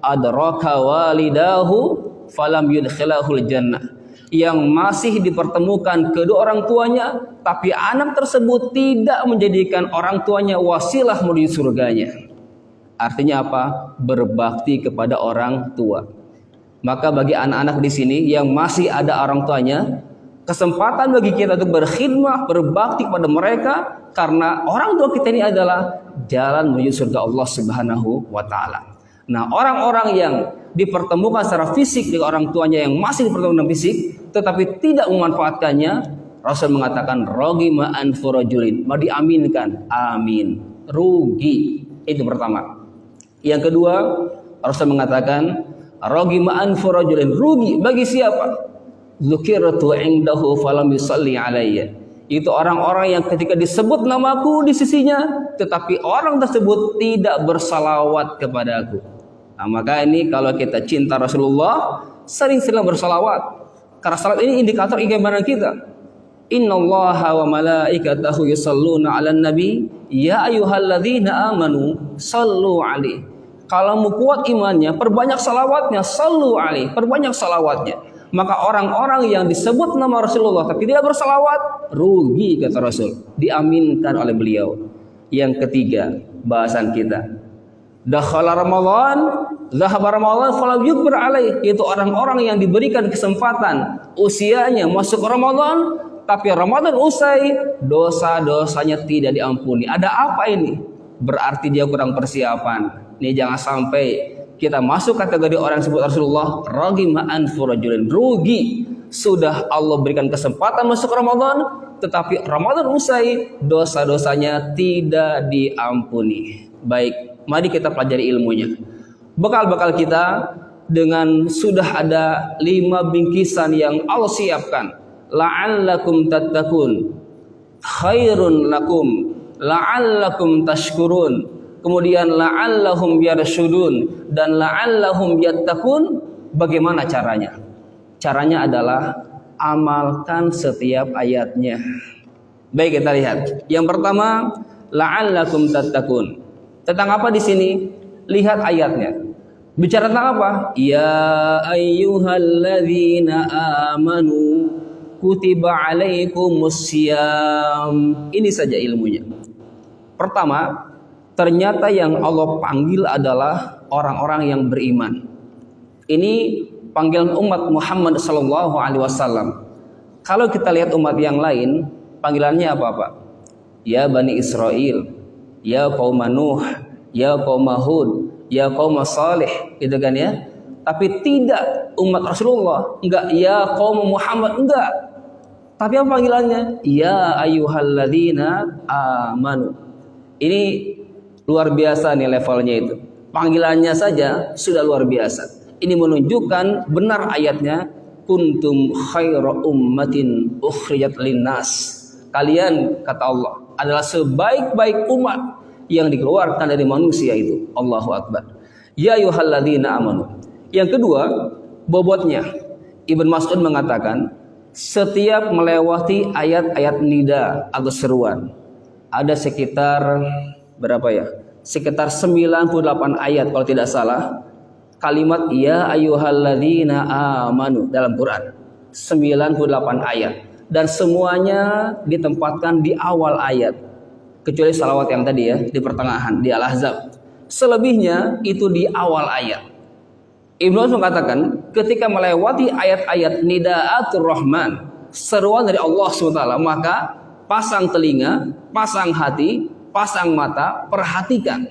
adraka walidahu falam yudkhilahul jannah, yang masih dipertemukan kedua orang tuanya tapi anak tersebut tidak menjadikan orang tuanya wasilah menuju surganya. Artinya apa? Berbakti kepada orang tua. Maka bagi anak-anak di sini yang masih ada orang tuanya, kesempatan bagi kita untuk berkhidmah, berbakti kepada mereka, karena orang tua kita ini adalah jalan menuju surga Allah Subhanahu wa taala. Nah, orang-orang yang dipertemukan secara fisik dengan orang tuanya yang masih dipertemukan fisik tetapi tidak memanfaatkannya, Rasul mengatakan ragima anfu rajulin, mau diaminkan, amin, rugi. Itu pertama. Yang kedua, Rasul mengatakan ragima anfu rajulin, rugi bagi siapa? Dzukirtu indahu falam yusalli alayya. Itu orang-orang yang ketika disebut namaku di sisinya tetapi orang tersebut tidak bersalawat kepadaku. Nah, maka ini kalau kita cinta Rasulullah, sering-sering bersalawat. Karena salat ini indikator keimanan kita. Innallaha wa malaikatahu yusalluna 'alan nabi ya ayyuhalladzina amanu sallu 'alaihi. Kalau mau kuat imannya, perbanyak salawatnya, sallu 'alaihi, perbanyak salawatnya. Maka orang-orang yang disebut nama Rasulullah tapi tidak bersalawat, rugi kata Rasul, diaminkan oleh beliau. Yang ketiga, bahasan kita, dakhala Ramadan, zahaba Ramadan falam yukbir alaih. Itu orang-orang yang diberikan kesempatan usianya masuk Ramadan, tapi Ramadan usai, dosa-dosanya tidak diampuni. Ada apa ini? Berarti dia kurang persiapan. Ini jangan sampai kita masuk kategori orang yang sebut Rasulullah ragima anfu rajulin, rugi. Sudah Allah berikan kesempatan masuk Ramadan, tetapi Ramadan usai, dosa-dosanya tidak diampuni. Baik, mari kita pelajari ilmunya. Bekal-bekal kita dengan sudah ada 5 bingkisan yang Allah siapkan. La'allakum tattaqun, khairun lakum, la'allakum tashkurun, kemudian la'allahum yarshudun, dan la'allahum yattaqun. Bagaimana caranya? Caranya adalah amalkan setiap ayatnya. Baik, kita lihat. Yang pertama, la'allakum tattaqun. Tentang apa di sini? Lihat ayatnya. Bicara tentang apa? Ya ayyuhalladzina amanu kutiba alaikumussyam. Ini saja ilmunya. Pertama, ternyata yang Allah panggil adalah orang-orang yang beriman. Ini panggilan umat Muhammad sallallahu alaihi wasallam. Kalau kita lihat umat yang lain, panggilannya apa? Ya Bani Israel, ya kaum Nuh, ya kaum Hud, ya kaum Salih, gitu kan ya. Tapi tidak umat Rasulullah, enggak ya kaum Muhammad, enggak. Tapi apa panggilannya? Ya ayyuhalladzina amanu. Ini luar biasa nih levelnya itu. Panggilannya saja sudah luar biasa. Ini menunjukkan benar ayatnya, kuntum khaira ummatin ukhrijat linnas. Kalian, kata Allah, adalah sebaik-baik umat yang dikeluarkan dari manusia itu. Allahu Akbar. Ya ayyuhalladzina amanu. Yang kedua, bobotnya. Ibn Mas'ud mengatakan, setiap melewati ayat-ayat nida atau seruan, ada sekitar berapa ya? Sekitar 98 ayat kalau tidak salah, kalimat ya ayyuhalladzina amanu dalam Quran. 98 ayat, dan semuanya ditempatkan di awal ayat, kecuali salawat yang tadi ya, di pertengahan, di Al-Ahzab. Selebihnya itu di awal ayat. Ibnu Mas'ud mengatakan, ketika melewati ayat-ayat nidaatur rahman, seruan dari Allah SWT, maka pasang telinga, pasang hati, pasang mata, perhatikan.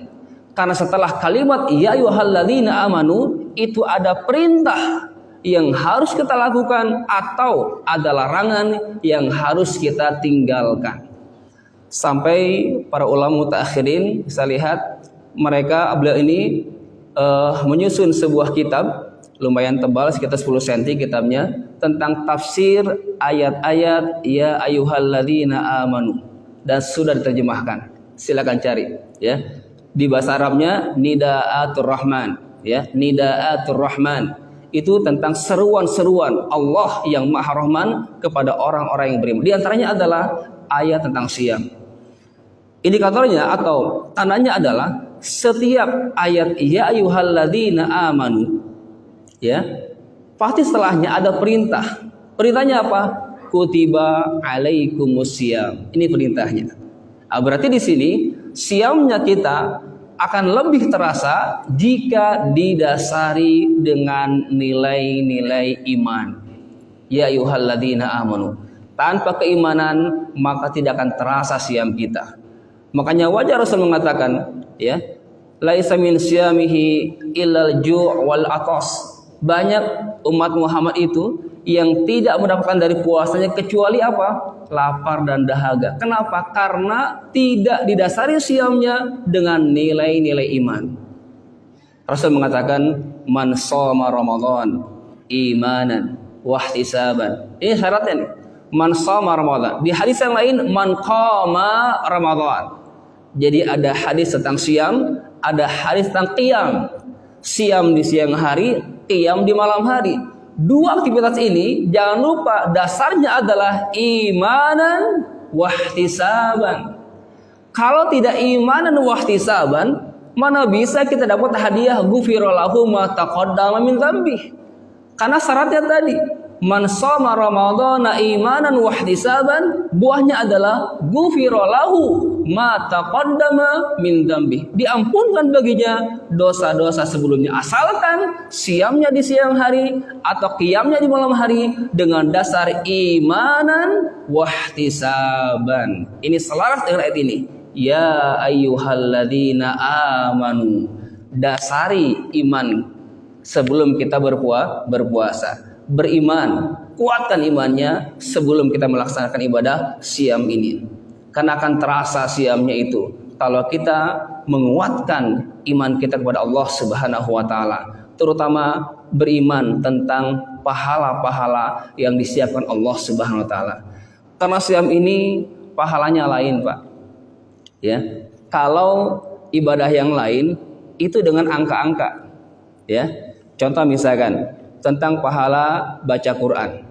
Karena setelah kalimat ya ayyuhalladzina amanu, itu ada perintah yang harus kita lakukan atau ada larangan yang harus kita tinggalkan. Sampai para ulama mutakhirin, bisa lihat mereka, beliau ini menyusun sebuah kitab lumayan tebal, sekitar 10 cm kitabnya, tentang tafsir ayat-ayat ya ayyuhalladzina amanu, dan sudah diterjemahkan. Silakan cari ya. Di bahasa Arabnya nidaatur rahman ya, nidaatur rahman. Itu tentang seruan-seruan Allah yang Maha Rahman kepada orang-orang yang beriman. Di antaranya adalah ayat tentang siam. Indikatornya atau tandanya adalah setiap ayat ya ayyuhalladzina amanu, ya, pasti setelahnya ada perintah. Perintahnya apa? Kutiba alaikumusiyam. Ini perintahnya. Berarti di sini siamnya kita akan lebih terasa jika didasari dengan nilai-nilai iman. Ya ayyuhalladzina amanu. Tanpa keimanan maka tidak akan terasa siam kita. Makanya wajar Rasul mengatakan, ya, laisa min siyamihi illal ju' wal atas. Banyak umat Muhammad itu yang tidak mendapatkan dari puasanya kecuali apa? Lapar dan dahaga. Kenapa? Karena tidak didasari siamnya dengan nilai-nilai iman. Rasul mengatakan, man shoma Ramadan imanan wahtisaban. Ini syaratnya nih. Man shoma Ramadan. Di hadis yang lain, man qama Ramadan. Jadi ada hadis tentang siam, ada hadis tentang qiyam. Siam di siang hari, qiyam di malam hari. Dua aktivitas ini jangan lupa dasarnya adalah imanan wahtisaban. Kalau tidak imanan wahtisaban, mana bisa kita dapat hadiah ghufira lahu ma taqaddama min dzambi? Karena syaratnya tadi, man shoma ramadhana imanan wahtisaban, buahnya adalah ghufira lahu ma taqaddama min dzambi. Diampunkan baginya dosa-dosa sebelumnya, asalkan siamnya di siang hari atau qiyamnya di malam hari dengan dasar imanan wahtisaban. Ini selaras dengan ayat ini. Ya ayyuhalladzina amanu. Dasari iman sebelum kita berpuasa. Beriman, kuatkan imannya sebelum kita melaksanakan ibadah siam ini. Karena akan terasa siamnya itu kalau kita menguatkan iman kita kepada Allah Subhanahu wa taala, terutama beriman tentang pahala-pahala yang disiapkan Allah Subhanahu wa taala. Karena siam ini pahalanya lain, Pak. Ya. Kalau ibadah yang lain itu dengan angka-angka. Ya. Contoh misalkan tentang pahala baca Quran.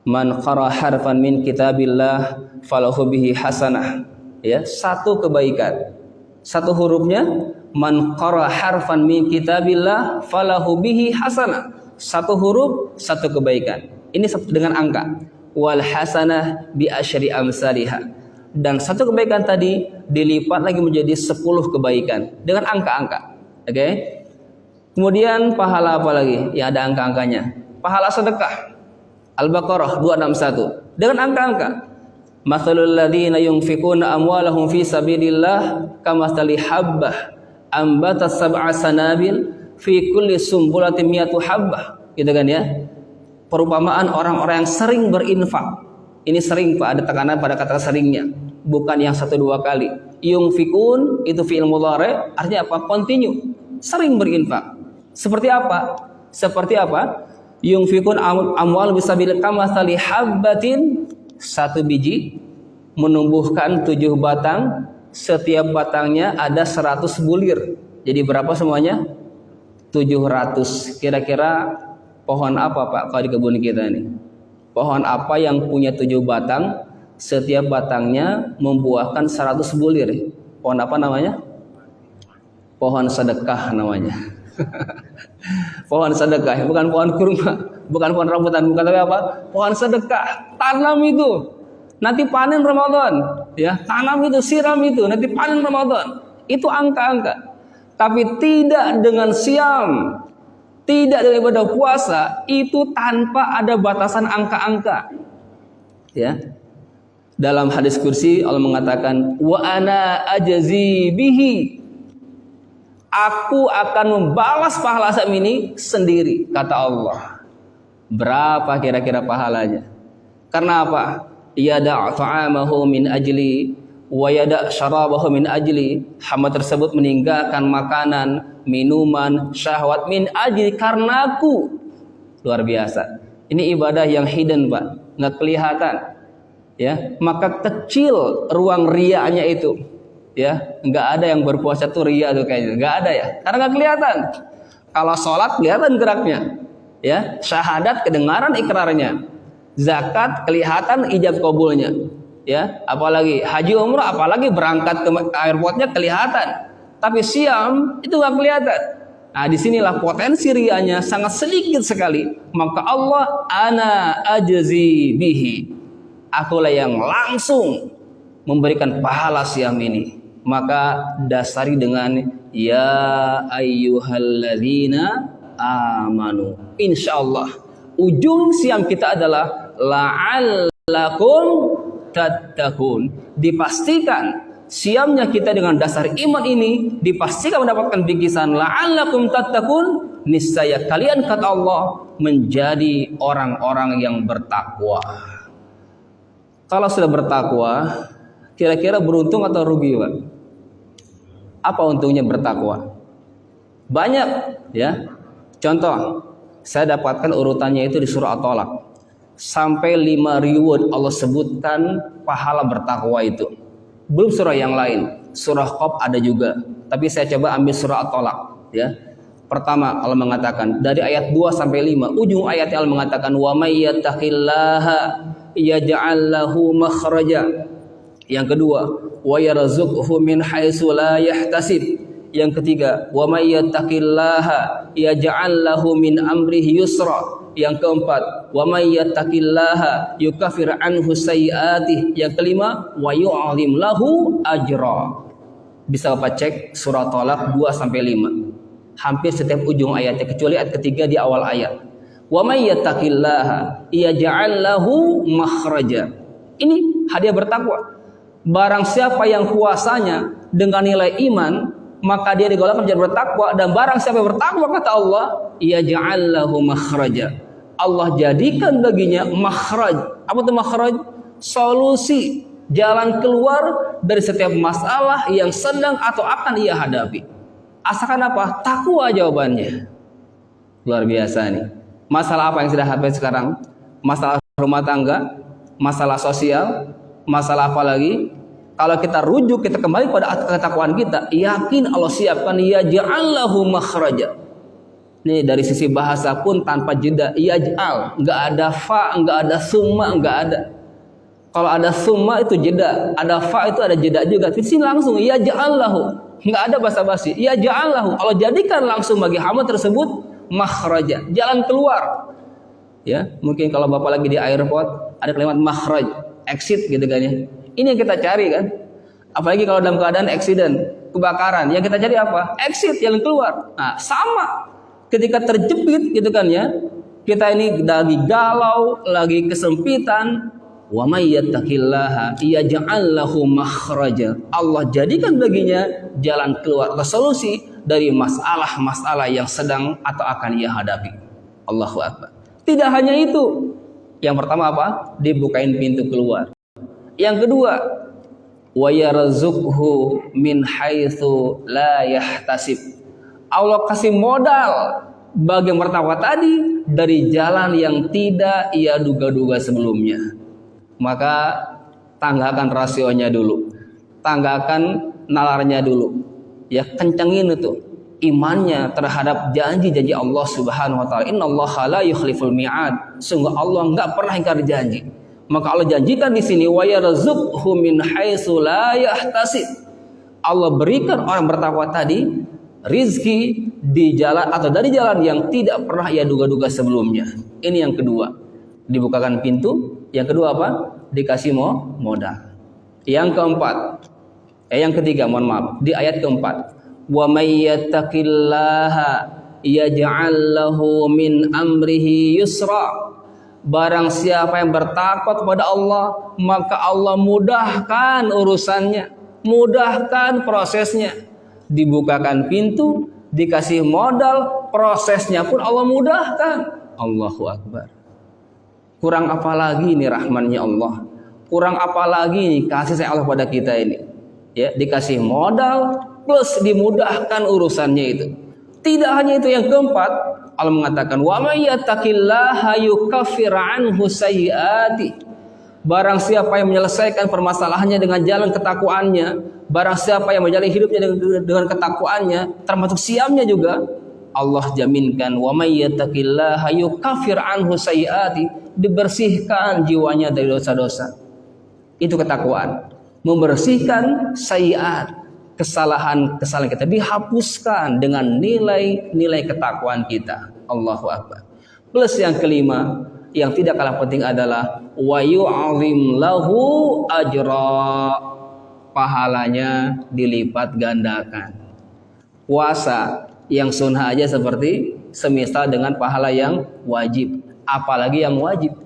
Man qara harfan min kitabillah falahu bihi hasanah. Ya, satu kebaikan. Satu hurufnya man qara harfan min kitabillah falahu bihi hasanah. Satu huruf, satu kebaikan. Ini dengan angka. Wal hasanah bi asyri amsalihha. Dan satu kebaikan tadi dilipat lagi menjadi 10 kebaikan dengan angka-angka. Oke? Kemudian pahala apa lagi? Ya ada angka-angkanya. Pahala sedekah. Al-Baqarah 261 dengan angka-angka. Mathalul ladzina yunfikuna amwalahum fi sabilillah kamathali habbah ambatat sab'a sanabil fi kulli sumbulatin mi'atu habbah. Gitu kan ya. Perumpamaan orang-orang yang sering berinfak. Ini sering, Pak, ada tekanan pada kata seringnya. Bukan yang 1-2 kali. Yunfikun itu fi'il mudhari', artinya apa? Continue. Sering berinfak. Seperti apa? Seperti apa? Yunfikun amwal bisabilillah kamathali habbatin, satu biji menumbuhkan 7 batang, setiap batangnya ada 100 bulir. Jadi berapa semuanya? 700. Kira-kira pohon apa, Pak, kalau di kebun kita ini? Pohon apa yang punya 7 batang, setiap batangnya membuahkan 100 bulir? Pohon apa namanya? Pohon sedekah namanya. Pohon sedekah, bukan pohon kurma, bukan pohon rambutan, bukan, tapi apa? Pohon sedekah. Tanam itu, nanti panen Ramadan, ya. Tanam itu, siram itu, nanti panen Ramadan. Itu angka-angka. Tapi tidak dengan siam, tidak dengan ibadah puasa, itu tanpa ada batasan angka-angka. Ya. Dalam hadis kursi Allah mengatakan, wa ana ajzi bihi. Aku akan membalas pahala siam ini sendiri, kata Allah. Berapa kira-kira pahalanya? Karena apa? Yada' ta'amahu min ajli wa yada' syarabahu min ajli. Hamba tersebut meninggalkan makanan, minuman, syahwat min ajli, karena aku. Luar biasa. Ini ibadah yang hidden, Pak, nggak kelihatan. Ya, maka kecil ruang riaknya itu. Ya, nggak ada yang berpuasa tuh ria tuh kayaknya, nggak ada ya, karena nggak kelihatan. Kalau sholat kelihatan geraknya, ya, syahadat kedengaran ikrarnya, zakat kelihatan ijab kabulnya, ya, apalagi haji umrah, apalagi berangkat ke airportnya kelihatan. tapi siam itu nggak kelihatan. Nah, disinilah potensi rianya sangat sedikit sekali. Maka Allah ana ajzi bihi. Akulah yang langsung memberikan pahala siam ini. Maka dasari dengan ya ayyuhalladzina amanu. Insyaallah ujung siam kita adalah la'allakum tattaqun. Dipastikan siamnya kita dengan dasar iman ini dipastikan mendapatkan bingkisan la'allakum tattaqun, niscaya kalian kata Allah menjadi orang-orang yang bertakwa. Kalau sudah bertakwa, kira-kira beruntung atau rugi, Pak? Apa untungnya bertakwa? Banyak, ya. Contoh, saya dapatkan urutannya itu di surah At-Tolaq. Sampai 5 reward Allah sebutkan pahala bertakwa itu. Belum surah yang lain. Surah Qaf ada juga. Tapi saya coba ambil surah At-Tolaq, ya. Pertama Allah mengatakan dari ayat 2 sampai 5, ujung ayatnya Allah mengatakan wa may yattaqillaha yaj'al lahu makhraja. Yang kedua, wa yarzuqhu min haitsu la yahtasib. Yang ketiga, wa may yattaqillaha yaj'al lahu min amrihi yusra. Yang keempat, wa may yattaqillaha yukaffir anhu sayyi'atihi. Yang kelima, wa yu'azim lahu ajra. Bisa Bapak cek surah Tolaq 2 sampai 5. Hampir setiap ujung ayatnya kecuali ayat ketiga di awal ayat. Wa may yattaqillaha yaj'al lahu makhraja. Ini hadiah bertakwa. Barang siapa yang puasanya dengan nilai iman, maka dia digolongkan menjadi bertakwa. Dan barang siapa yang bertakwa kata Allah, yaj'al lahu makhraja. Allah jadikan baginya makhraj. Apa itu makhraj? Solusi, jalan keluar dari setiap masalah yang sedang atau akan ia hadapi. Asalkan apa? Takwa jawabannya. Luar biasa nih. Masalah apa yang sudah hadapi sekarang? Masalah rumah tangga, masalah sosial, masalah apa lagi? Kalau kita rujuk, kita kembali pada ketakwaan kita, yakin Allah siapkan yaj'allahu makhraja. Nih dari sisi bahasa pun tanpa jeda, yaj'al, enggak ada fa, enggak ada summa, enggak ada. Kalau ada summa itu jeda, ada fa itu ada jeda juga. Di sini langsung yaj'allahu. Enggak ada basa-basi. Yaj'allahu. Allah jadikan langsung bagi hamba tersebut makhraja, jalan keluar. Ya, mungkin kalau Bapak lagi di airport ada kalimat makhraj, exit gitu kan ya. Ini yang kita cari kan. Apalagi kalau dalam keadaan accident, kebakaran, yang kita cari apa? Exit, jalan keluar. Nah, sama ketika terjepit gitu kan ya. Kita ini lagi galau, lagi kesempitan. Wa may yattaqillaha yaj'al lahu makhraja. Allah jadikan baginya jalan keluar atau solusi dari masalah-masalah yang sedang atau akan ia hadapi. Allahu akbar. Tidak hanya itu. Yang pertama apa? Dibukain pintu keluar. Yang kedua, wa yarzuqhu min haitsu la yahtasib. Allah kasih modal bagi yang pertama tadi dari jalan yang tidak ia duga-duga sebelumnya. Maka tanggakan rasionya dulu, tanggakan nalarnya dulu, ya kencengin itu imannya terhadap janji-janji Allah Subhanahu Wa Taala. Innallaha la yukhliful mi'ad. Sungguh Allah enggak pernah ingkar janji. Maka Allah janjikan di sini wa yarzuqhu min haitsu la yahtasib. Allah berikan orang bertakwa tadi rizki di jalan atau dari jalan yang tidak pernah ia duga-duga sebelumnya. Ini yang kedua, dibukakan pintu. Yang kedua apa? Dikasih modal. Yang keempat, yang ketiga, mohon maaf, di ayat keempat, wa may yattaqillaha yaj'al lahu min amrihi yusra. Barang siapa yang bertakwa kepada Allah, maka Allah mudahkan urusannya, mudahkan prosesnya. Dibukakan pintu, dikasih modal, prosesnya pun Allah mudahkan. Allahu akbar. Kurang apa lagi ini rahmannya Allah? Kurang apa lagi ini kasih sayang Allah pada kita ini? Ya, dikasih modal plus dimudahkan urusannya itu. Tidak hanya itu, yang keempat, Allah mengatakan wa may yattaqillaha yukaffir anhu sayyi'ati. Barang siapa yang menyelesaikan permasalahannya dengan jalan ketakwaannya, barang siapa yang menjalani hidupnya dengan ketakwaannya, termasuk siamnya juga, Allah jaminkan wa may yattaqillaha yukaffir anhu sayyi'ati, dibersihkan jiwanya dari dosa-dosa. Itu ketakwaan, membersihkan sayyi'at, kesalahan kita dihapuskan dengan nilai-nilai ketakwaan kita. Allahu Akbar. Plus yang kelima, yang tidak kalah penting adalah wa yu'azim lahu ajra. Pahalanya dilipat gandakan. Puasa yang sunnah aja semisal dengan pahala yang wajib, apalagi yang wajib.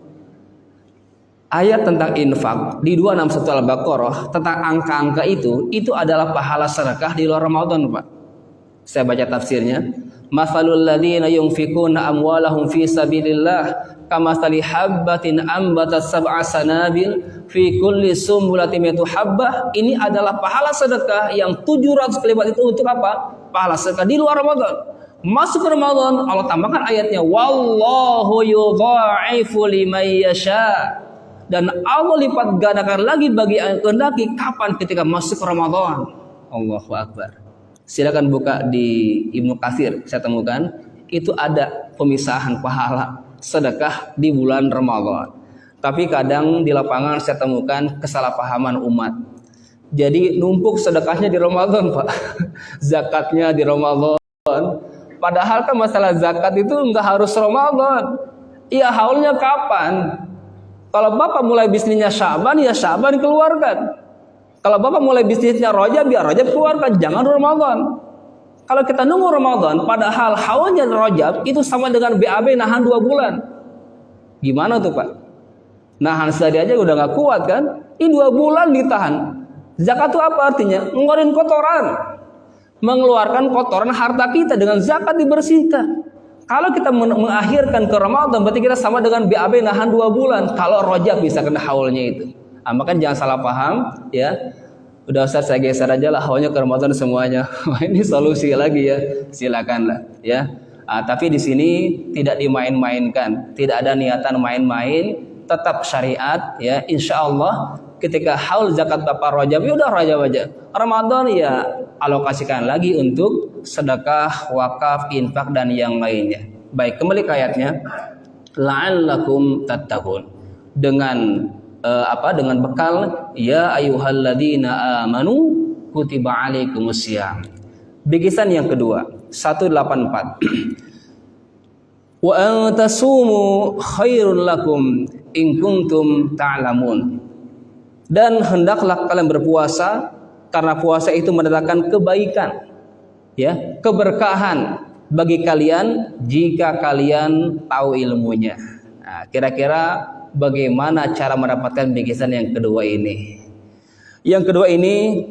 Ayat tentang infak di 261 Al-Baqarah tentang angka-angka itu adalah pahala sedekah di luar Ramadan, Pak. Saya baca tafsirnya. Mathalul ladzina yunfikuna amwalahum fi sabilillah kamathali habbatin ambatat sab'a sanabil fi kulli sumbulatin mi'atu habbah. Ini adalah pahala sedekah yang 700 kali lipat. Itu untuk apa? Pahala sedekah di luar Ramadan. Masuk ke Ramadan, Allah tambahkan ayatnya wallahu yudha'ifu liman yasha. Dan Allah lipat gandakan lagi bagi yang kehendaki. Kapan? Ketika masuk Ramadan. Allahu Akbar. Silakan buka di Ibnu Katsir, saya temukan itu ada pemisahan pahala sedekah di bulan Ramadan. Tapi kadang di lapangan saya temukan kesalahpahaman umat. Jadi numpuk sedekahnya di Ramadan, Pak. Zakatnya di Ramadan. Padahal kan masalah zakat itu enggak harus Ramadan. Iya, haulnya kapan? Kalau Bapak mulai bisnisnya Syaban, ya Syaban keluarkan. Kalau Bapak mulai bisnisnya Rajab, ya Rajab keluarkan. Jangan Ramadan. Kalau kita nunggu Ramadan, padahal haulnya Rajab itu sama dengan BAB nahan 2 bulan. Gimana tuh, Pak? Nahan sehari aja udah gak kuat kan? Ini 2 bulan ditahan. Zakat itu apa artinya? Ngeluarin kotoran. Mengeluarkan kotoran harta kita dengan zakat dibersihkan. Kalau kita mengakhirkan ke Ramadan, berarti kita sama dengan BAB nahan 2 bulan. Kalau Rajab bisa kena haulnya itu. Maka jangan salah paham, ya. Udah Ustaz, saya geser aja lah haulnya ke Ramadan semuanya. Ini solusi lagi ya. Silakanlah, ya. Tapi di sini tidak dimain-mainkan, tidak ada niatan main-main, tetap syariat, ya. Insya Allah ketika haul zakat Bapak Rajab, ya udah Rajab aja. Ramadan ya alokasikan lagi untuk sedekah, wakaf, infak dan yang lainnya. Baik, kembali ke ayatnya. La'allakum tattaqun. Dengan dengan bekal ya ayyuhalladzina amanu kutiba alaikumusiyam. Bikisan yang kedua 184. Wa antasumu khairul lakum in kuntum ta'lamun. Dan hendaklah kalian berpuasa karena puasa itu mendatangkan kebaikan, ya, keberkahan bagi kalian jika kalian tahu ilmunya. Nah, kira-kira bagaimana cara mendapatkan bikisan yang kedua ini? Yang kedua ini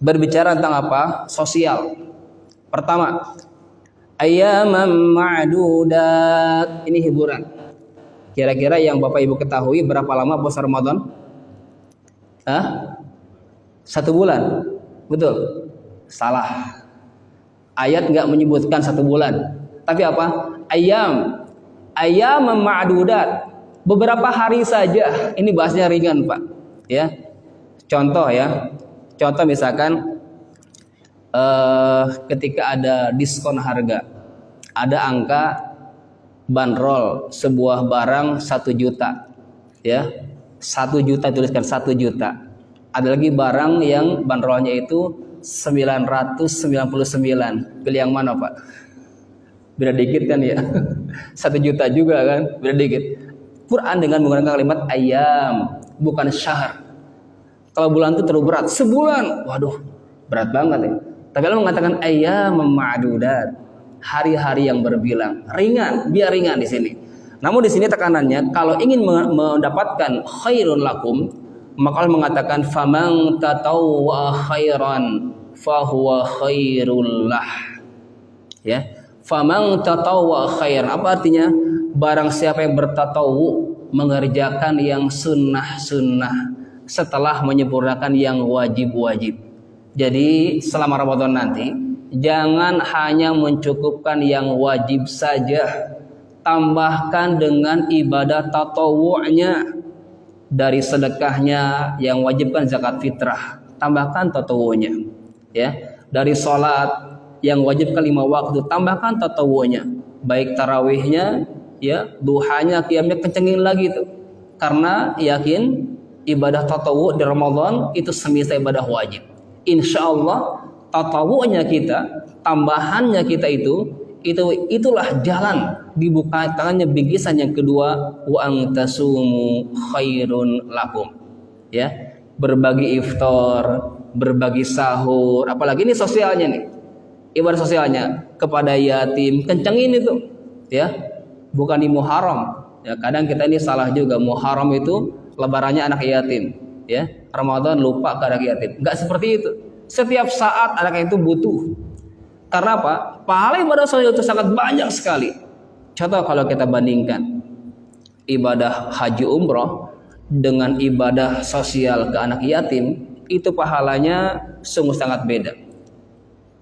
berbicara tentang apa? Sosial. Pertama, ayyaman ma'dudat. Ini hiburan. Kira-kira yang Bapak Ibu ketahui berapa lama puasa Ramadan? 1 bulan. Betul? Salah. Ayat nggak menyebutkan 1 bulan. Tapi apa? Ayam ma'dudat. Beberapa hari saja. Ini bahasnya ringan, Pak. Ya. Contoh ya. Contoh misalkan ketika ada diskon harga. Ada angka bandrol sebuah barang 1 juta. Ya. 1 juta, tuliskan 1 juta. Ada lagi barang yang bandrolnya itu 999. Pilih yang mana, Pak? Beda dikit kan ya. 1 juta juga kan, beda dikit. Quran dengan menggunakan kalimat ayam, bukan syahr. Kalau bulan itu terlalu berat. Sebulan, waduh, berat banget ya. Tapi Allah mengatakan ayam ma'dudat, hari-hari yang berbilang. Ringan, biar ringan di sini. Namun di sini tekanannya, kalau ingin mendapatkan khairun lakum, maka Allah mengatakan faman tatawwa khairan fahuwa khairul lah. Ya, faman tatawwa khairan. Apa artinya? Barang siapa yang bertatawu, mengerjakan yang sunnah-sunnah setelah menyempurnakan yang wajib-wajib. Jadi selama Ramadan nanti jangan hanya mencukupkan yang wajib saja. Tambahkan dengan ibadah tatawu'nya, dari sedekahnya yang wajibkan zakat fitrah, tambahkan tatawu'nya, ya. Dari sholat yang wajibkan 5 waktu, tambahkan tatawu'nya, baik tarawihnya, ya, duhanya, qiyamnya, kencengin lagi tuh, karena yakin ibadah tatawu' di Ramadan itu semisal ibadah wajib. Insya Allah tatawu'nya kita, tambahannya kita itulah jalan dibukakannya bingkisan yang kedua, wa antasumu khairun lakum. Ya, berbagi iftar, berbagi sahur, apalagi ini sosialnya nih. Ibadah sosialnya kepada yatim, kencengin itu. Ya. Bukan di Muharram. Ya, kadang kita ini salah juga. Muharram itu lebarannya anak yatim, ya. Ramadan lupa ke anak yatim. Enggak seperti itu. Setiap saat anak itu butuh. Karena apa? Pahala ibadah sosial itu sangat banyak sekali. Contoh kalau kita bandingkan ibadah haji umroh dengan ibadah sosial ke anak yatim, itu pahalanya sungguh sangat beda.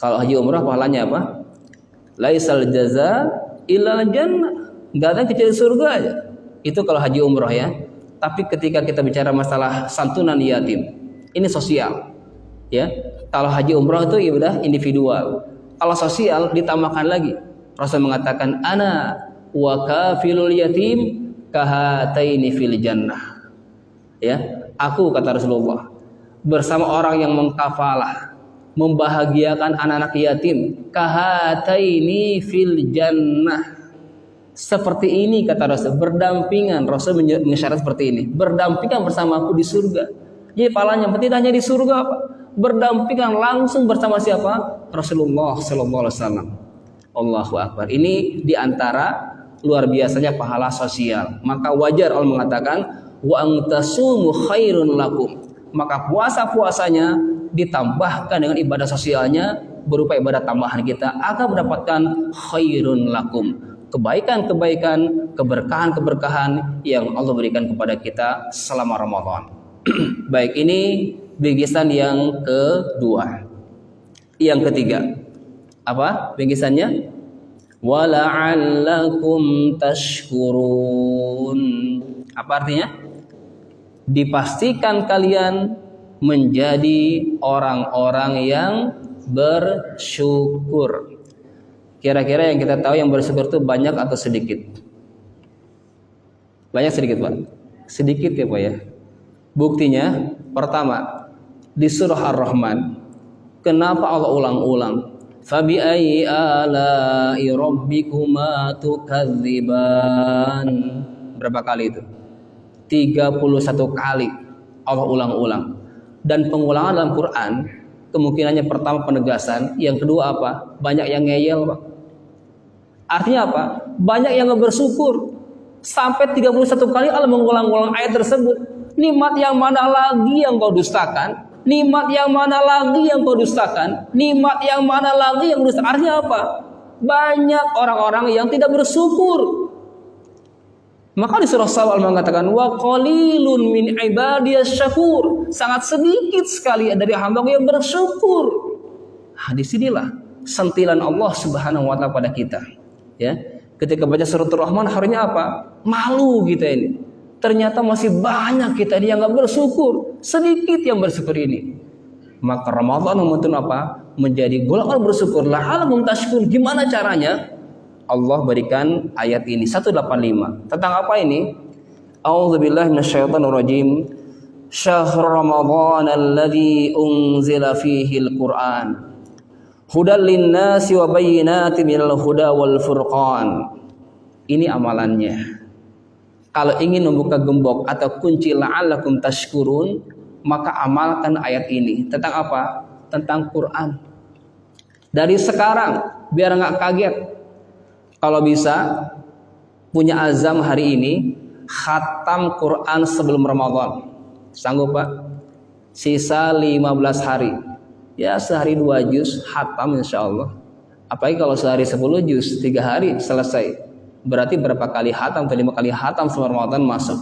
Kalau haji umroh pahalanya apa? Laisal jaza illal jannah. Enggak ada kecuali surga aja. Itu kalau haji umroh ya. Tapi ketika kita bicara masalah santunan yatim, ini sosial. Ya. Kalau haji umroh itu ibadah individual. Kalau sosial ditambahkan lagi. Rasul mengatakan ana wa kafilul yatim kahataini fil jannah. Ya, aku kata Rasulullah bersama orang yang mengkafalah, membahagiakan anak-anak yatim, kahataini fil jannah. Seperti ini kata Rasul, berdampingan. Rasul mengisyarat seperti ini, berdampingan bersama aku di surga. Jadi pahalanya tidak hanya di surga, apa? Berdampingan langsung bersama siapa? Rasulullah sallallahu alaihi wasallam. Allahu akbar. Ini diantara luar biasanya pahala sosial. Maka wajar Allah mengatakan wa antasumu khairun lakum. Maka puasa-puasanya ditambahkan dengan ibadah sosialnya berupa ibadah tambahan kita akan mendapatkan khairun lakum, kebaikan-kebaikan, keberkahan-keberkahan yang Allah berikan kepada kita selama Ramadan. Baik, ini bingkisan yang kedua. Yang ketiga, apa bingkisannya? Wala'allakum tashkurun. Apa artinya? Dipastikan kalian menjadi orang-orang yang bersyukur. Kira-kira yang kita tahu yang bersyukur itu banyak atau sedikit? Banyak sedikit, Pak? Sedikit ya, Pak ya. Buktinya pertama di surah Ar-Rahman. Kenapa Allah ulang-ulang? Fabi ayyi ala'i rabbikuma tukadziban. Berapa kali itu? 31 kali Allah ulang-ulang. Dan pengulangan dalam Quran kemungkinannya pertama penegasan, yang kedua apa? Banyak yang ngeyel, Pak. Artinya apa? Banyak yang nggak bersyukur. Sampai 31 kali Allah mengulang-ulang ayat tersebut. Nikmat yang mana lagi yang kau dustakan? Nikmat yang mana lagi yang kau dustakan? Nikmat yang mana lagi yang dustakan? Artinya apa? Banyak orang-orang yang tidak bersyukur. Maka di surah Shawwal mengatakan wa qalilun min ibadiyas syakur. Sangat sedikit sekali dari hamba yang bersyukur. Nah, disinilah sentilan Allah Subhanahu wa taala pada kita. Ya. Ketika baca surat Ar-Rahman harinya apa? Malu kita ini. Ternyata masih banyak kita yang nggak bersyukur, sedikit yang bersyukur ini. Maka Ramadan menuntun apa? Menjadi golongan bersyukur. La'allakum tashkurun. Gimana caranya? Allah berikan ayat ini 185. Tentang apa ini? A'udzubillahi minasyaitonirrajim. Syahrul Ramadan alladzi unzila fihi al-Qur'an. Hudal linnasi wa bayyinatin minal huda wal furqan. Ini amalannya. Kalau ingin membuka gembok atau kunci la'allakum tashkurun, maka amalkan ayat ini. Tentang apa? Tentang Quran. Dari sekarang, biar nggak kaget. Kalau bisa, punya azam hari ini, khatam Quran sebelum Ramadan. Sanggup, Pak? Sisa 15 hari. Ya, sehari 2 juz, khatam insya Allah. Apalagi kalau sehari 10 juz, 3 hari selesai. Berarti berapa kali hatam? 5 kali hatam selama Ramadan masuk.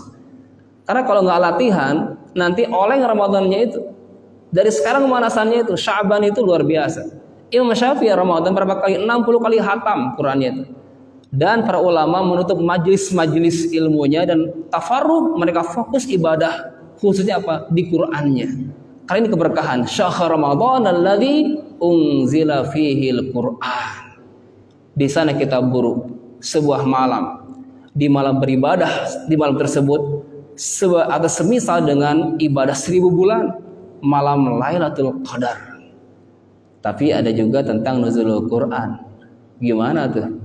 Karena kalau nggak latihan, nanti oleng Ramadannya itu. Dari sekarang pemanasannya itu, Sya'ban itu luar biasa. Imam Syafi'i Ramadan berapa kali? 60 kali hatam Qurannya itu. Dan para ulama menutup majelis-majelis ilmunya dan tafarruq, mereka fokus ibadah khususnya apa? Di Qurannya. Karena ini keberkahan. Syahr Ramadan alladzi unzila fihi al-Qur'an. Di sana kita buru sebuah malam, di malam beribadah di malam tersebut atau semisal dengan ibadah 1000 bulan, malam Lailatul Qadar. Tapi ada juga tentang nuzulul Quran. Gimana tuh?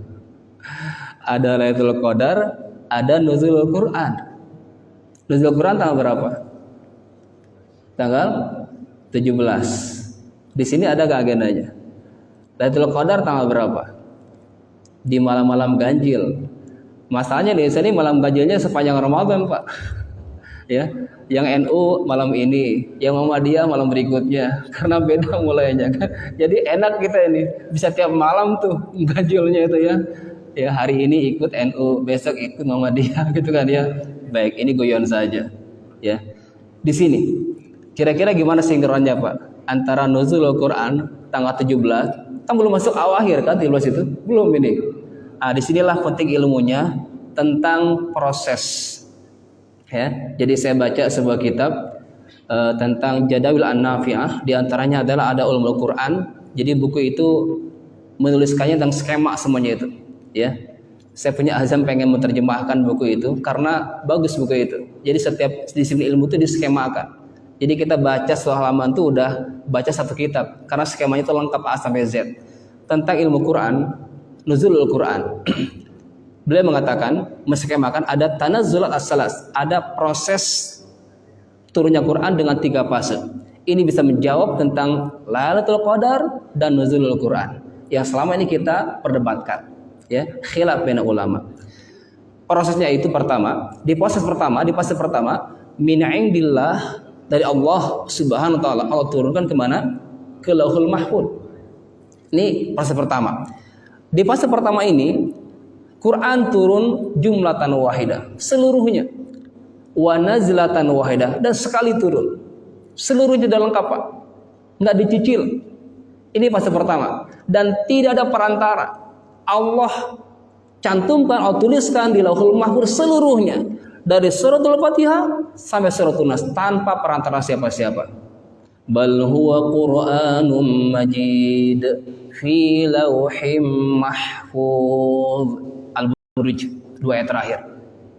Ada Lailatul Qadar, ada nuzulul Quran. Nuzulul Quran tanggal berapa? Tanggal 17. Di sini ada gak agendanya? Lailatul Qadar tanggal berapa? Di malam-malam ganjil. Masalahnya di sini malam ganjilnya sepanjang Ramadan, Pak. Ya, yang NU malam ini, yang Muhammadiyah malam berikutnya, karena beda mulainya kan. Jadi enak kita ini bisa tiap malam tuh ganjilnya itu ya. Ya hari ini ikut NU, besok ikut Muhammadiyah gitu kan ya. Baik, ini guyon saja. Ya. Di sini kira-kira gimana sinkronnya, Pak? Antara nuzulul Quran tanggal 17, kan belum masuk akhir kan 17 itu? Belum ini. Nah, disinilah penting ilmunya tentang proses. Ya, jadi saya baca sebuah kitab tentang Jadawil An-Nafi'ah, di antaranya adalah ada Ulumul Quran. Jadi buku itu menuliskannya tentang skema semuanya itu, ya. Saya punya azam pengen menerjemahkan buku itu karena bagus buku itu. Jadi setiap disiplin ilmu itu diskemakan. Jadi kita baca setelah halaman itu udah baca satu kitab karena skemanya itu lengkap A sampai Z. Tentang ilmu Quran, nuzulul Quran. Beliau mengatakan, menskemakan ada tanazzulat as-salas, ada proses turunnya Quran dengan 3 fase. Ini bisa menjawab tentang Lailatul Qadar dan nuzulul Quran yang selama ini kita perdebatkan, ya, khilaf baina ulama. Prosesnya itu pertama, di fase pertama min indillah, dari Allah Subhanahu wa taala. Allah turunkan kemana? Ke Lauhul Mahfuz. Ini fase pertama. Di fase pertama ini Quran turun jumlatan wahidah, seluruhnya. Wa nazlatan wahidah, dan sekali turun. Seluruhnya sudah lengkap, Pak. Enggak dicicil. Ini fase pertama. Dan tidak ada perantara. Allah cantumkan atau tuliskan di Lauhul Mahfuz seluruhnya. Dari suratul Fatihah sampai suratul Nas tanpa perantara siapa-siapa. Bal huwa Qur'anum Majid fi lauhim mahfuz. Al-Buruj 2 ayat terakhir.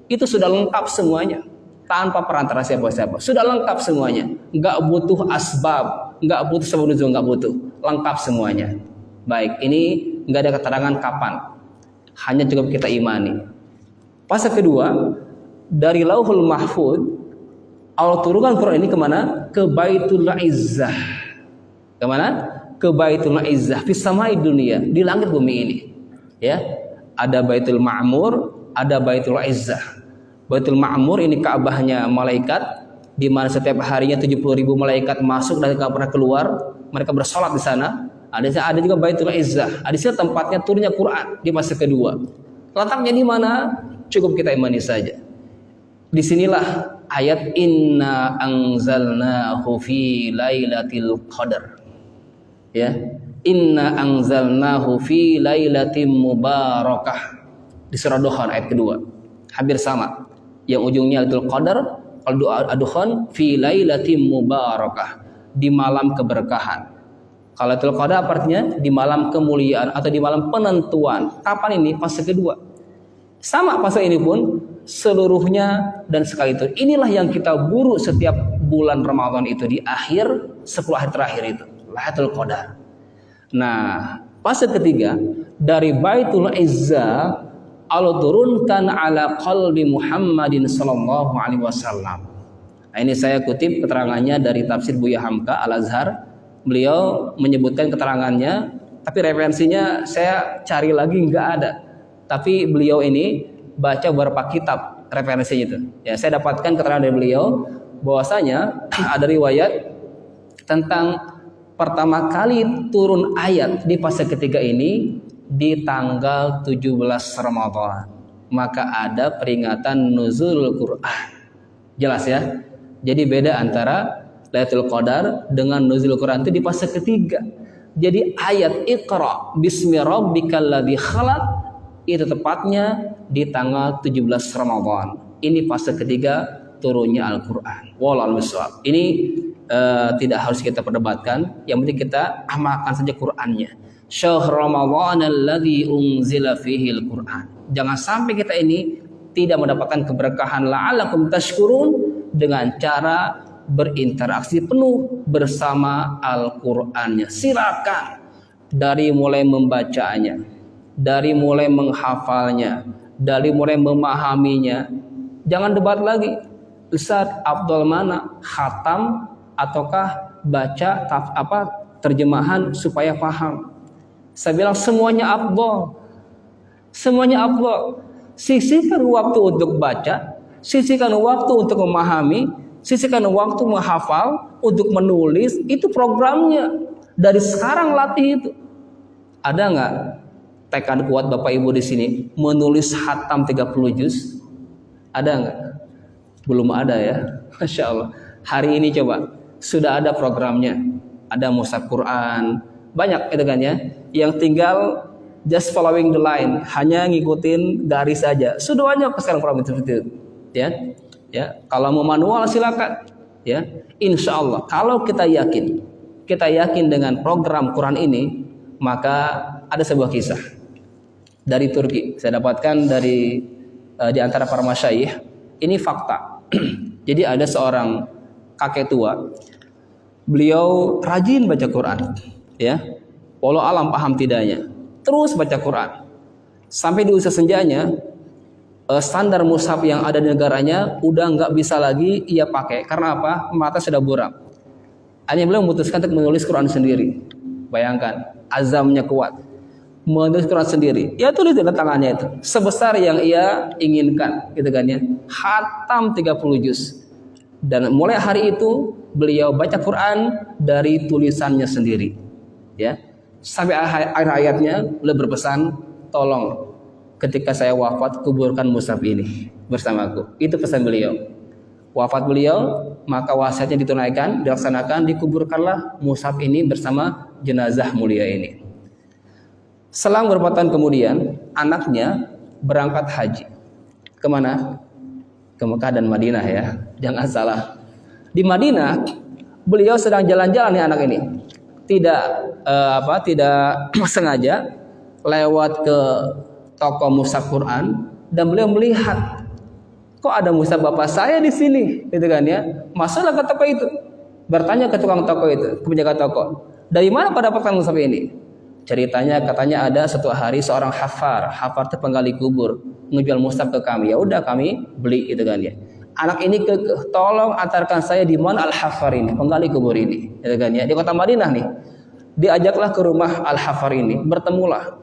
Itu sudah lengkap semuanya tanpa perantara siapa-siapa. Sudah lengkap semuanya. Enggak butuh asbab, enggak butuh sebab nuzul, enggak butuh. Lengkap semuanya. Baik, ini enggak ada keterangan kapan. Hanya cukup kita imani. Fase kedua, dari Lauhul Mahfuz Allah turunkan Quran ini kemana? Ke Baitul Izzah. Kemana? Ke Baitul Izzah fi samai dunia, di langit bumi ini. Ya. Ada Baitul Ma'mur, ada Baitul Izzah. Baitul Ma'mur ini Ka'bahnya malaikat, di mana setiap harinya 70.000 malaikat masuk dan tidak pernah keluar. Mereka bersolat di sana. Ada juga Baitul Izzah. Di sini tempatnya turunnya Quran di fase kedua. Letaknya di mana? Cukup kita imani saja. Disinilah ayat inna anzalnahu fi lailatul qadar. Ya. Inna anzalnahu fi lailatin mubarakah. Di surah Dukhan ayat kedua. Hampir sama. Yang ujungnya Lailatul Qadar, Ad-Dukhan fi lailatin mubarakah. Di malam keberkahan. Kalau Lailatul Qadar artinya di malam kemuliaan atau di malam penentuan. Kapan ini? Fase kedua. Sama fase ini pun seluruhnya dan sekali itu. Inilah yang kita buru setiap bulan Ramadan itu di akhir 10 hari terakhir itu. Lailatul Qadar. Nah, fase ketiga dari Baitul Izzah Allah turunkan ala qalbi Muhammadin sallallahu alaihi wasallam. Nah, ini saya kutip keterangannya dari tafsir Buya Hamka Al-Azhar. Beliau menyebutkan keterangannya, tapi referensinya saya cari lagi nggak ada. Tapi beliau ini baca beberapa kitab referensinya itu. Ya, saya dapatkan keterangan dari beliau bahwasanya ada riwayat tentang pertama kali turun ayat di fase ketiga ini di tanggal 17 Ramadan. Maka ada peringatan nuzulul Quran. Jelas ya? Jadi beda antara Lailatul Qadar dengan nuzulul Quran itu di fase ketiga. Jadi ayat Iqra bismi rabbikal ladzi khalaq itu tepatnya di tanggal 17 Ramadan. Ini fase ketiga turunnya Al-Quran. Wallahu a'lam. Ini tidak harus kita perdebatkan, yang penting kita amalkan saja Qur'annya. Syahr Ramadan alladzi unzila fihi al-Qur'an. Jangan sampai kita ini tidak mendapatkan keberkahan la'allakum tashkurun dengan cara berinteraksi penuh bersama Al-Qur'annya. Silakan, dari mulai membacanya, dari mulai menghafalnya, dari mulai memahaminya. Jangan debat lagi, Ustaz afdal mana, khatam ataukah baca terjemahan supaya paham. Saya bilang semuanya afdal. Semuanya afdal. Sisihkan waktu untuk baca, sisihkan waktu untuk memahami, sisihkan waktu menghafal, untuk menulis. Itu programnya. Dari sekarang latih itu. Ada nggak tekad kuat Bapak Ibu di sini menulis khatam 30 juz? Ada nggak? Belum ada ya. Masya Allah. Hari ini coba sudah ada programnya. Ada mushaf Quran, banyak itu kan ya. Yang tinggal just following the line, hanya ngikutin garis saja. Sudah banyak sekarang program itu, ya. Ya, kalau mau manual silakan, ya. Insya Allah, kalau kita yakin dengan program Quran ini, maka ada sebuah kisah dari Turki. Saya dapatkan dari di antara para masyayikh. Ini fakta. Jadi ada seorang kakek tua, beliau rajin baca Quran, ya. Walau alam paham tidaknya, terus baca Quran sampai di usia senjanya. Standar mushaf yang ada di negaranya udah nggak bisa lagi ia pakai. Karena apa? Mata sudah buram. Hanya beliau memutuskan untuk menulis Quran sendiri. Bayangkan, azamnya kuat, menulis Quran sendiri. Ya tulis dengan tangannya itu sebesar yang ia inginkan, gitu kan ya. Khatam 30 juz. Dan mulai hari itu beliau baca Quran dari tulisannya sendiri, ya. Sampai akhir ayatnya beliau berpesan, tolong ketika saya wafat kuburkan mushaf ini bersamaku. Itu pesan beliau. Wafat beliau, maka wasiatnya ditunaikan, dilaksanakan, dikuburkanlah mushaf ini bersama jenazah mulia ini. Selang beberapa tahun kemudian, anaknya berangkat haji. Kemana? Ke Mekah dan Madinah, ya. Jangan salah. Di Madinah, beliau sedang jalan-jalan nih anak ini. Tidak sengaja lewat ke toko mushaf Quran dan beliau melihat, kok ada mushaf bapak saya di sini, gitu kan ya. Masuklah ke toko itu, bertanya ke tukang toko itu, ke penjaga toko, dari mana pada dapatkan mushaf ini? Ceritanya katanya ada suatu hari seorang hafar itu penggali kubur ngejual mushaf ke kami. Ya udah kami beli, gitu kan ya. Anak ini tolong antarkan saya di mana Al-Hafar ini, penggali kubur ini, gitu kan ya. Di kota Madinah nih. Diajaklah ke rumah Al-Hafar ini, bertemulah.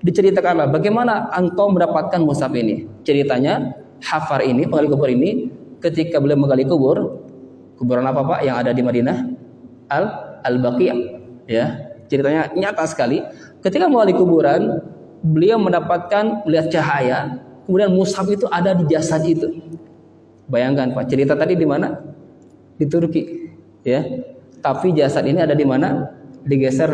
Diceritakanlah bagaimana engkau mendapatkan mushaf ini. Ceritanya Hafar ini, penggali kubur ini, ketika beliau menggali kuburan apa Pak yang ada di Madinah? Al-Baqiyah, ya. Ceritanya nyata sekali. Ketika menggali kuburan, beliau melihat cahaya, kemudian mushaf itu ada di jasad itu. Bayangkan Pak, cerita tadi di mana? Di Turki, ya. Tapi jasad ini ada di mana? Digeser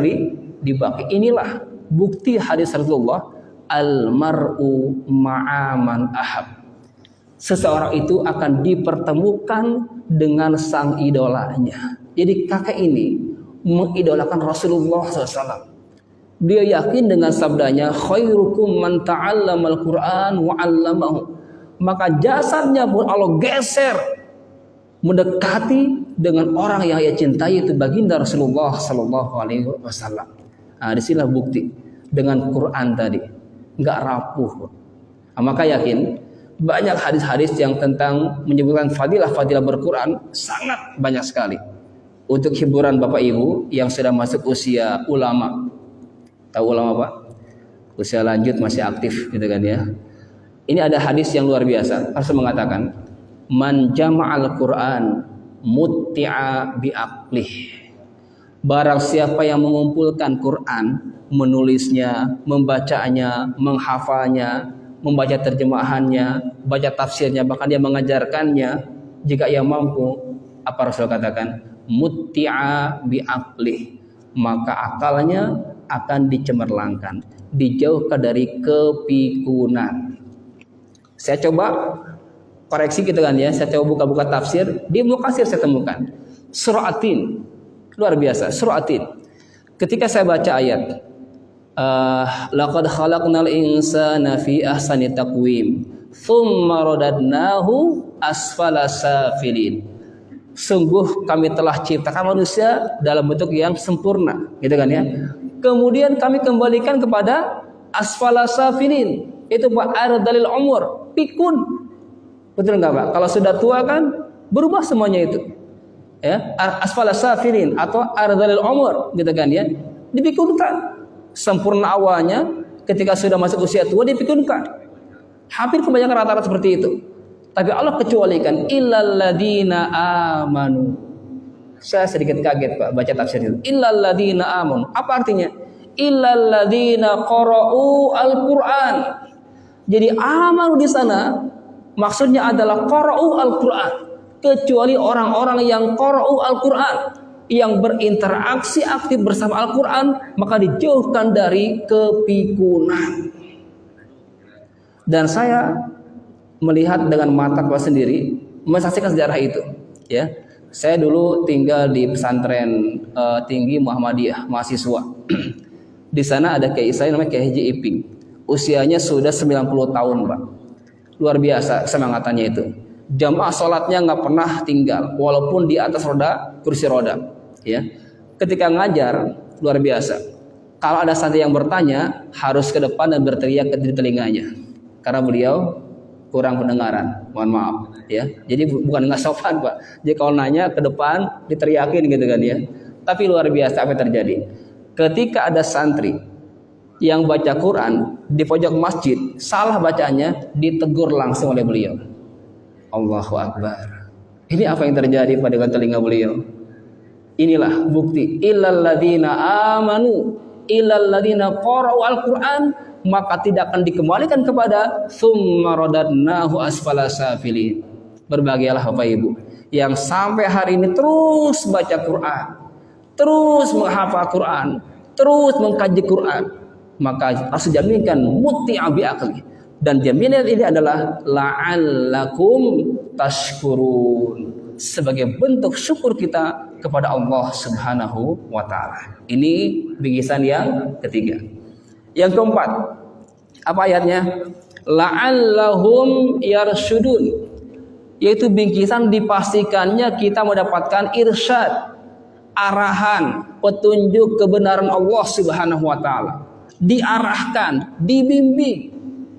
di Baqi. Inilah bukti hadis Rasulullah, al-mar'u ma'aman ahab. Seseorang itu akan dipertemukan dengan sang idolanya. Jadi kakek ini mengidolakan Rasulullah SAW. Dia yakin dengan sabdanya, khairukum man ta'allamal Qur'an wa 'allamahu. Maka jasadnya pun Allah geser mendekati dengan orang yang ia cintai, itu baginda Rasulullah sallallahu alaihi wasallam. Nah, disinilah bukti dengan Quran tadi nggak rapuh. Nah, maka yakin banyak hadis-hadis yang tentang menyebutkan fadilah berquran sangat banyak sekali. Untuk hiburan Bapak Ibu yang sudah masuk usia ulama, tahu ulama Pak? Usia lanjut masih aktif, gitu kan ya. Ini ada hadis yang luar biasa. Rasul mengatakan, man jama'al Qur'an mutti'a bi'aqlih. Barang siapa yang mengumpulkan Quran, menulisnya, membacanya, menghafalnya, membaca terjemahannya, baca tafsirnya, bahkan dia mengajarkannya, jika ia mampu, apa Rasul katakan? Mutti'a bi'aqlih. Maka akalnya akan dicemerlangkan, dijauhkan dari kepikunan. Saya coba koreksi gitu kan ya, saya coba buka-buka tafsir, di Ibnu Katsir saya temukan surah At-Tin, luar biasa, surah At-Tin. Ketika saya baca ayat laqad khalaqnal insana fi ahsani taqwim tsumma radadnahu asfala safilin. sungguh kami telah ciptakan manusia dalam bentuk yang sempurna, gitu kan ya. Kemudian kami kembalikan kepada asfala safilin, itu Pak ardalil umur, pikun. Betul enggak Pak? Kalau sudah tua kan berubah semuanya itu. Ya, asfala safilin atau ardalil umur, gitu kan ya. Dipikunkan. Sempurna awalnya, ketika sudah masuk usia tua dipikunkan. Hampir kebanyakan rata-rata seperti itu. Tapi Allah kecualikan illal ladina amanu. Saya sedikit kaget Pak baca tafsir itu. Illal ladina amanu. Apa artinya? Illal ladina qara'u al-Qur'an. Jadi amanu di sana maksudnya adalah qara'u al-Qur'an. Kecuali orang-orang yang qara'u al-Qur'an, yang berinteraksi aktif bersama Al-Qur'an, maka dijauhkan dari kepikunan. Dan saya melihat dengan mata kepala sendiri, menyaksikan sejarah itu. Ya, saya dulu tinggal di pesantren tinggi Muhammadiyah, mahasiswa. Di sana ada kiai saya namanya Kiai Haji Iping. Usianya sudah 90 tahun, Pak. Luar biasa semangatannya itu. Jamaah sholatnya nggak pernah tinggal, walaupun di atas kursi roda. Ya, ketika ngajar luar biasa. Kalau ada santri yang bertanya, harus ke depan dan berteriak ke telinganya, karena beliau kurang pendengaran, mohon maaf ya. Jadi bukan nggak sopan Pak. Jadi kalau nanya ke depan diteriakin gitu kan ya. Tapi luar biasa apa yang terjadi. Ketika ada santri yang baca Quran di pojok masjid, salah bacanya, ditegur langsung oleh beliau. Allahu Akbar. Ini apa yang terjadi pada telinga beliau. Inilah bukti illal ladzina amanu illal ladzina qara'u al-Qur'an, maka tidak akan dikembalikan kepada tsumma radadnahu asfala safilin. Berbahagialah Bapak Ibu yang sampai hari ini terus baca Quran, terus menghafal Quran, terus mengkaji Quran, maka harus dijaminkan muti'a bi aqli. Dan jaminan ini adalah la'allakum tashkurun, sebagai bentuk syukur kita kepada Allah Subhanahu wa taala. Ini bingkisan yang ketiga. Yang keempat, apa ayatnya? La'allahum yarsyudun, yaitu bingkisan dipastikannya kita mendapatkan irsyad, arahan, petunjuk kebenaran Allah Subhanahu wa taala. Diarahkan, dibimbing,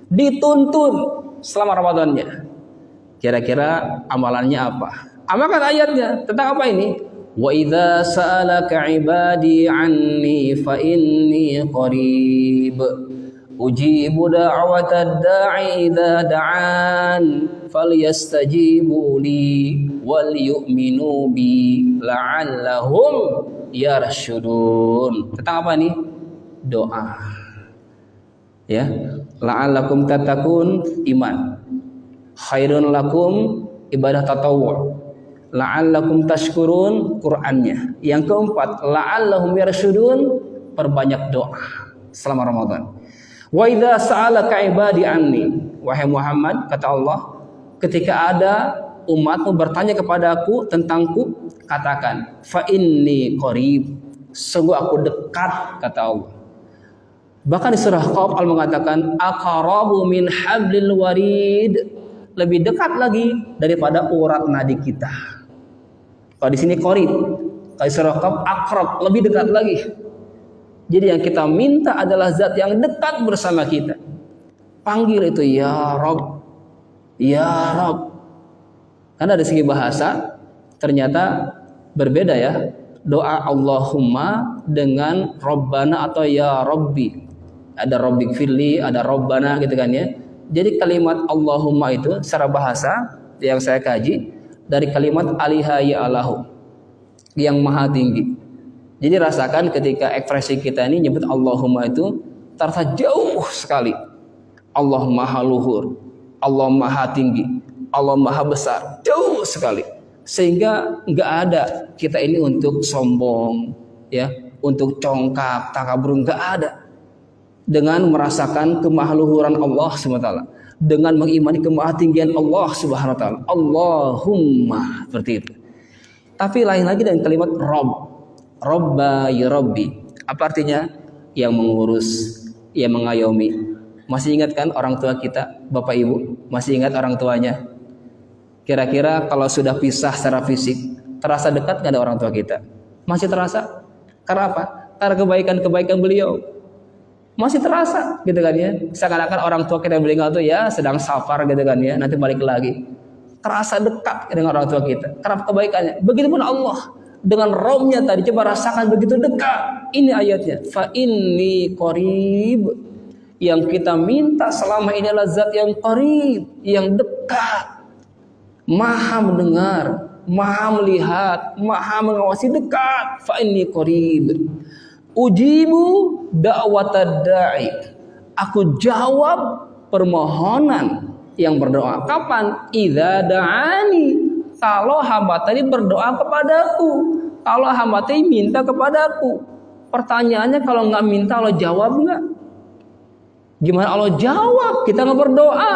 dituntun selama Ramadannya. Kira-kira amalannya apa? Amalkan ayatnya. Tentang apa ini? Wa idza sa'alaka 'ibadi 'anni fa inni qarib ujibu da'watad da'i idza da'an falyastajibu li wal yu'minu bi la'allahum yarsyudun. Tentang apa nih? Doa. Ya, la'allakum tattaqun, iman. Khairun lakum ibadah tatawwu'. La'allakum tashkurun, Qur'annya. Yang keempat, la'allahum yarsyudun, perbanyak doa selama Ramadan. Wa idza sa'alaka ibadi anni, wahai Muhammad, kata Allah, ketika ada umatmu bertanya kepadaku tentangku, katakan fa inni qarib, sungguh aku dekat, kata Allah. Bahkan di surah Qaf Allah mengatakan aqrabu min hablil warid, lebih dekat lagi daripada urat nadi kita. Kalau di sini qarib, kalau di surah Qaf aqrab, lebih dekat lagi. Jadi yang kita minta adalah zat yang dekat bersama kita. Panggil itu ya Rabb, ya Rabb. Karena dari segi bahasa ternyata berbeda ya. Doa Allahumma dengan Rabbana atau ya Rabbi. Ada Rabbik firli, ada Rabbana gitu kan ya. Jadi kalimat Allahumma itu secara bahasa yang saya kaji dari kalimat aliha ya Allahu, yang maha tinggi. Jadi rasakan ketika ekspresi kita ini nyebut Allahumma itu terasa jauh sekali. Allah maha luhur, Allah maha tinggi, Allah maha besar, jauh sekali. Sehingga nggak ada kita ini untuk sombong, ya, untuk congkak, takabur, nggak ada. Dengan merasakan kemahaluhuran Allah SWT, dengan mengimani kemahatinggian Allah Subhanahu wa taala. Allahumma, seperti itu. Tapi lain lagi dengan kalimat Rabb. Rabba ya Rabbi. Apa artinya? Yang mengurus, yang mengayomi. Masih ingat kan orang tua kita, Bapak Ibu? Masih ingat orang tuanya? Kira-kira kalau sudah pisah secara fisik, terasa dekat nggak ada orang tua kita? Masih terasa? Karena apa? Karena kebaikan-kebaikan beliau masih terasa gitu kan ya. Seakan-akan orang tua kita yang meninggal tuh ya sedang safar gitu kan ya, nanti balik lagi. Terasa dekat dengan orang tua kita karena kebaikannya. Begitupun Allah dengan Rabb-nya tadi, coba rasakan begitu dekat. Ini ayatnya, fa inni qarib. Yang kita minta selama ini adalah zat yang qarib, yang dekat, maha mendengar, maha melihat, maha mengawasi, dekat. Fa inni qarib ujibu da'watad da'i. Aku jawab permohonan yang berdoa. Kapan? Idza da'ani. Kalau hamba tadi berdoa kepadaku, kalau hamba tadi minta kepadaku. Pertanyaannya, kalau nggak minta Allah jawab nggak? Gimana Allah jawab? Kita nggak berdoa.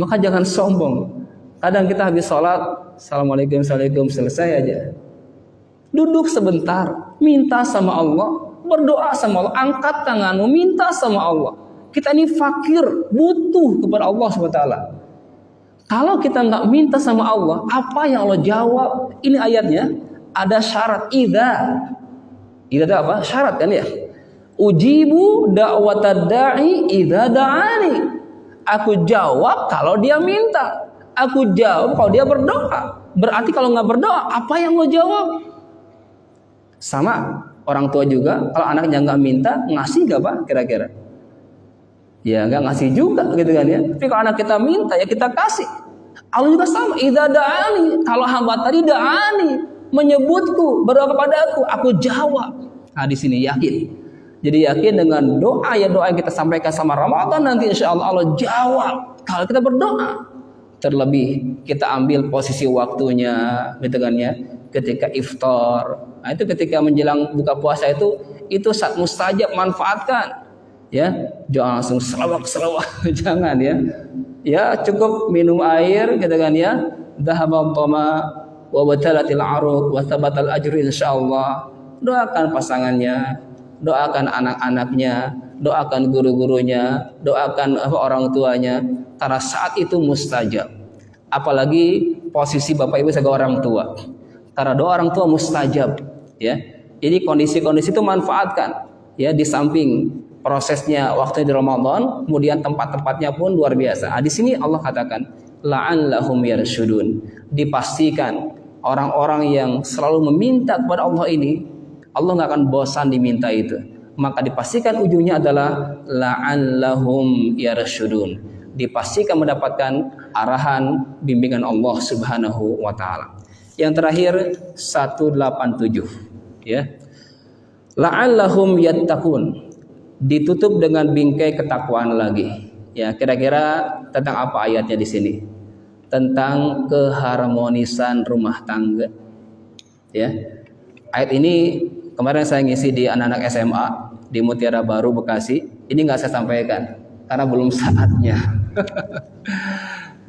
Maka jangan sombong. Kadang kita habis sholat, assalamualaikum, assalamualaikum, selesai aja. Duduk sebentar, minta sama Allah, berdoa sama Allah, angkat tanganmu, minta sama Allah. Kita ini fakir, butuh kepada Allah SWT. Kalau kita nggak minta sama Allah, apa yang Allah jawab? Ini ayatnya ada syarat. Idza ada apa? Syarat kan ya? Ujibu da'watad da'i idza da'ani. Aku jawab kalau dia minta. Aku jawab kalau dia berdoa. Berarti kalau nggak berdoa, apa yang Allah jawab? Sama orang tua juga, kalau anaknya nggak minta, ngasih nggak Pak kira-kira? Ya nggak ngasih juga gitu kan ya. Tapi kalau anak kita minta ya kita kasih. Allah juga sama. Idza da'ani, kalau hamba tadi da'ani, menyebutku, berdoa kepadaku, aku jawab. Nah di sini yakin. Jadi yakin dengan doa yang kita sampaikan sama Ramadan nanti insya Allah Allah jawab. Kalau kita berdoa. Terlebih kita ambil posisi waktunya gitu kan ya. Ketika iftar, nah itu ketika menjelang buka puasa itu saat mustajab, manfaatkan ya. Jangan langsung selawat jangan ya. Ya cukup minum air gitu kan ya. Dhahaba dhama wa batalatil aruq wa thabatal ajru insyaallah. Doakan pasangannya, doakan anak-anaknya, doakan guru-gurunya, doakan orang tuanya, karena saat itu mustajab. Apalagi posisi Bapak Ibu sebagai orang tua. Karena doa orang tua mustajab, ya. Jadi kondisi-kondisi itu manfaatkan, ya. Di samping prosesnya waktu di Ramadan, kemudian tempat-tempatnya pun luar biasa. Di sini Allah katakan, la'allahum yarshudun. Dipastikan orang-orang yang selalu meminta kepada Allah ini, Allah nggak akan bosan diminta itu. Maka dipastikan ujungnya adalah la'allahum yarshudun. Dipastikan mendapatkan arahan bimbingan Allah Subhanahu wa taala. Yang terakhir 187 ya. La'allahum yattaqun. Ditutup dengan bingkai ketakwaan lagi. Ya, kira-kira tentang apa ayatnya di sini? Tentang keharmonisan rumah tangga. Ya. Ayat ini kemarin saya ngisi di anak-anak SMA di Mutiara Baru Bekasi. Ini nggak saya sampaikan karena belum saatnya.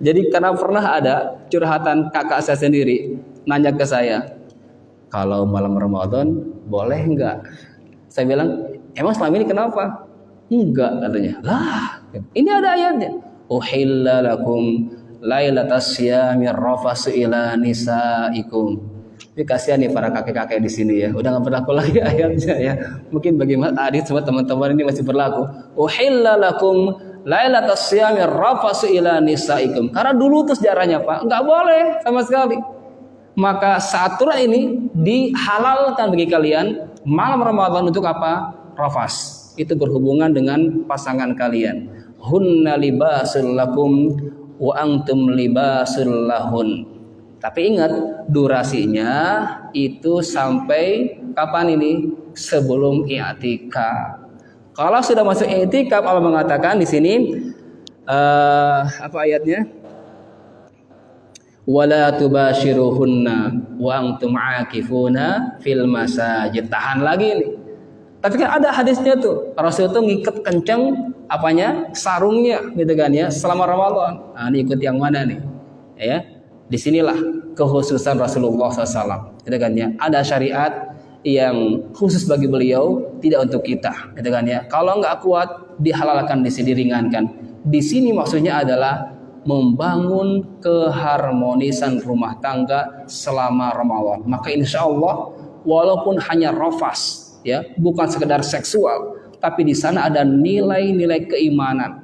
Jadi karena pernah ada curhatan kakak saya sendiri nanya ke saya, kalau malam Ramadan boleh enggak? Saya bilang, emang selama ini kenapa? Enggak katanya. Lah, ini ada ayatnya. Uhilla lakum lailatas syiyami rafasu ila nisaikum. Ini kasihan nih para kakek-kakek di sini ya. Udah enggak berlaku lagi ayatnya ya. Mungkin bagi Mas Adit semua teman-teman ini masih berlaku. Uhilla lakum lailatas syiyami rafasu ila nisaikum. Karena dulu tuh sejarahnya Pak, enggak boleh sama sekali. Maka saat turun ini dihalalkan bagi kalian malam Ramadan untuk apa? Rafas. Itu berhubungan dengan pasangan kalian. Hunna libasul lakum wa antum libasul lahun. Tapi ingat durasinya itu sampai kapan ini? Sebelum i'tikaf. Kalau sudah masuk i'tikaf, Allah mengatakan di sini apa ayatnya? Wala tubashiruhunna wa antum aakifuna fil masajid. Tahan lagi nih. Tapi kan ada hadisnya tuh. Rasul tuh ngikat kenceng apanya? Sarungnya gitu kan ya selama Ramadan. Nah, ini ikut yang mana nih? Ya. Disinilah kekhususan Rasulullah SAW. Gitu kan ya. Ada syariat yang khusus bagi beliau, tidak untuk kita. Gitu kan ya. Kalau nggak kuat dihalalkan, di sini diringankan. Di sini maksudnya adalah membangun keharmonisan rumah tangga selama Ramadan. Maka insya Allah walaupun hanya rafas, ya, bukan sekedar seksual, tapi di sana ada nilai-nilai keimanan.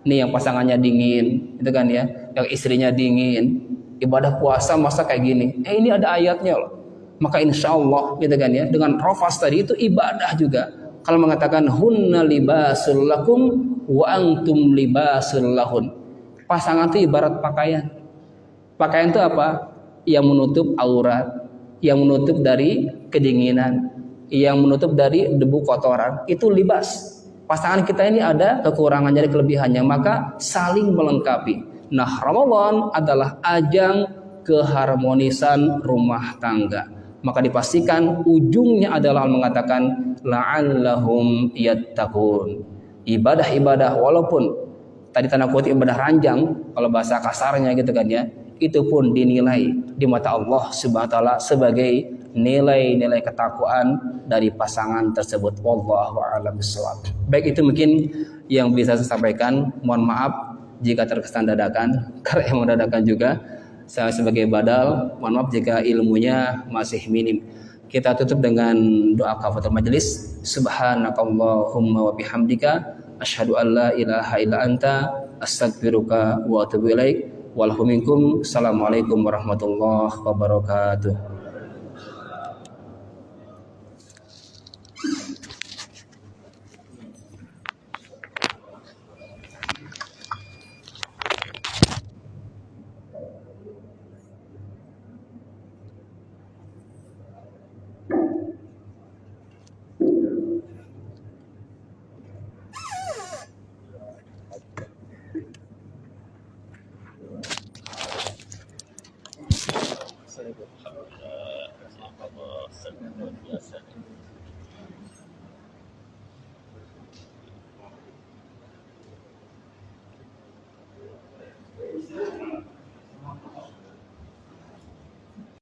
Nih yang pasangannya dingin, itu kan ya, yang istrinya dingin, ibadah puasa masa kayak gini. Ini ada ayatnya loh. Maka insya Allah, gitu kan ya, dengan rafas tadi itu ibadah juga. Kalau mengatakan hunna libasul lakum wa antum libasul lahun. Pasangan itu ibarat pakaian. Pakaian itu apa? Yang menutup aurat, yang menutup dari kedinginan, yang menutup dari debu kotoran. Itu libas. Pasangan kita ini ada kekurangannya, ada kelebihannya, maka saling melengkapi. Nah, Ramadan adalah ajang keharmonisan rumah tangga. Maka dipastikan ujungnya adalah mengatakan la'allahum yattaqun. Ibadah-ibadah walaupun tadi tanda kutip ibadah ranjang kalau bahasa kasarnya gitu kan ya, itu pun dinilai di mata Allah Subhanahu wa taala sebagai nilai-nilai ketakwaan dari pasangan tersebut. Wallahu a'lam bishawab. Baik, itu mungkin yang bisa saya sampaikan. Mohon maaf jika terkesan dadakan, karena emang dadakan juga. Saya sebagai badal, mohon maaf jika ilmunya masih minim. Kita tutup dengan doa kafaratul majelis. Subhanakallahumma wa bihamdika asyhadu an la ilaha illa anta astaghfiruka wa atubu ilaik. Wallahu minkum. Assalamualaikum warahmatullahi wabarakatuh. Alhamdulillah, Allah sangat luar biasa.